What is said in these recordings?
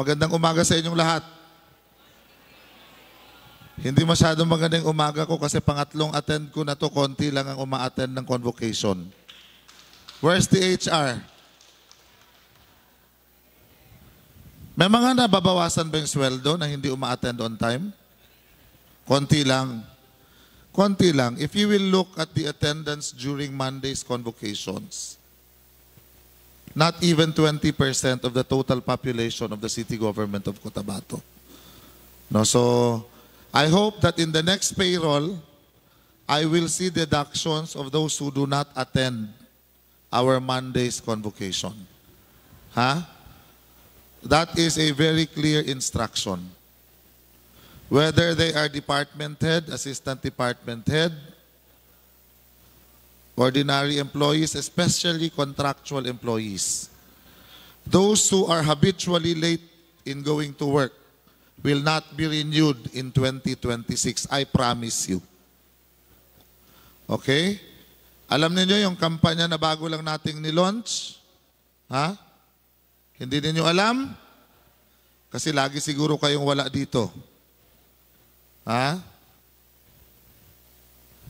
Magandang umaga sa inyong lahat. Hindi masyadong magandang umaga ko kasi pangatlong attend ko na to, konti lang ang uma-attend ng convocation. Where's the HR? May mga nababawasan ba yung sweldo na hindi uma-attend on time? Konti lang. Konti lang. If you will look at the attendance during Monday's convocations, not even 20% of the total population of the city government of Cotabato. No, so I hope that in the next payroll, I will see deductions of those who do not attend our Monday's convocation. Huh? That is a very clear instruction. Whether they are department head, assistant department head, ordinary employees, especially contractual employees. Those who are habitually late in going to work will not be renewed in 2026. I promise you. Okay? Alam niyo yung kampanya na bago lang nating ni-launch? Ha? Hindi niyo alam? Kasi lagi siguro kayong wala dito. Ha?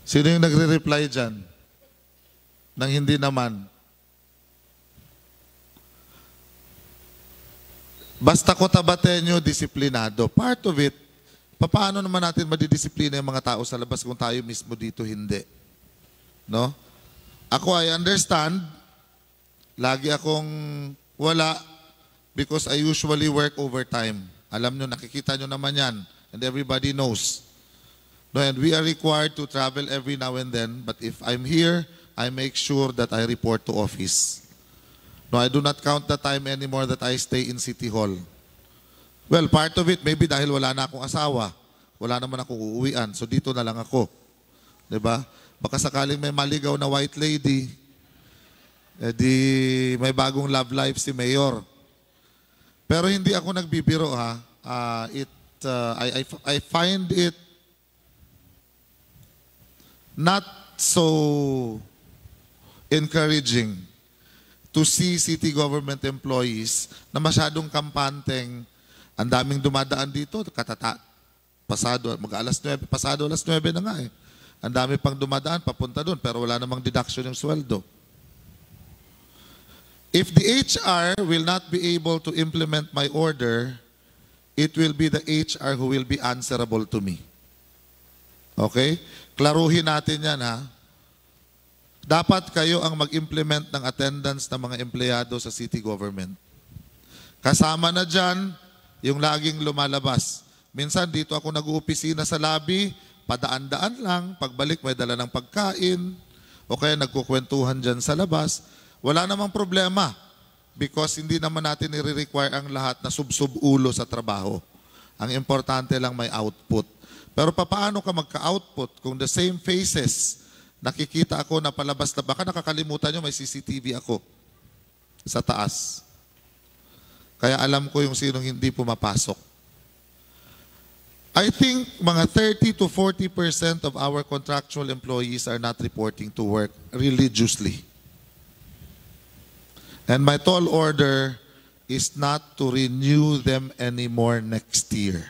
Sino yung nagre-reply dyan? Nang hindi naman. Basta Cotabateño, disiplinado. Part of it, paano naman natin madidisiplina yung mga tao sa labas kung tayo mismo dito hindi? No? Ako, I understand. Lagi akong wala because I usually work overtime. Alam nyo, nakikita nyo naman yan. And everybody knows. No, and we are required to travel every now and then. But if I'm here, I make sure that I report to office. No, I do not count the time anymore that I stay in City Hall. Well, part of it, maybe dahil wala na akong asawa. Wala naman akong uuwian. So dito na lang ako. Diba? Baka sakaling may maligaw na white lady, di may bagong love life si Mayor. Pero hindi ako nagbibiro ha. I find it not so encouraging to see city government employees na masyadong kampanteng, ang daming dumadaan dito, pasado alas 9 na nga eh. Ang dami pang dumadaan, papunta doon, pero wala namang deduction yung sweldo. If the HR will not be able to implement my order, it will be the HR who will be answerable to me. Okay? Klaruhin natin yan ha. Dapat kayo ang mag-implement ng attendance ng mga empleyado sa city government. Kasama na dyan yung laging lumalabas. Minsan dito ako nag-uopisina sa lobby, padaan-daan lang, pagbalik may dala ng pagkain, o kaya nagkukwentuhan dyan sa labas. Wala namang problema because hindi naman natin i-require ang lahat na sub-sub ulo sa trabaho. Ang importante lang may output. Pero paano ka magka-output kung the same faces nakikita ako na palabas na baka nakakalimutan nyo may CCTV ako sa taas. Kaya alam ko yung sinong hindi pumapasok. I think mga 30 to 40% of our contractual employees are not reporting to work religiously. And my tall order is not to renew them anymore next year.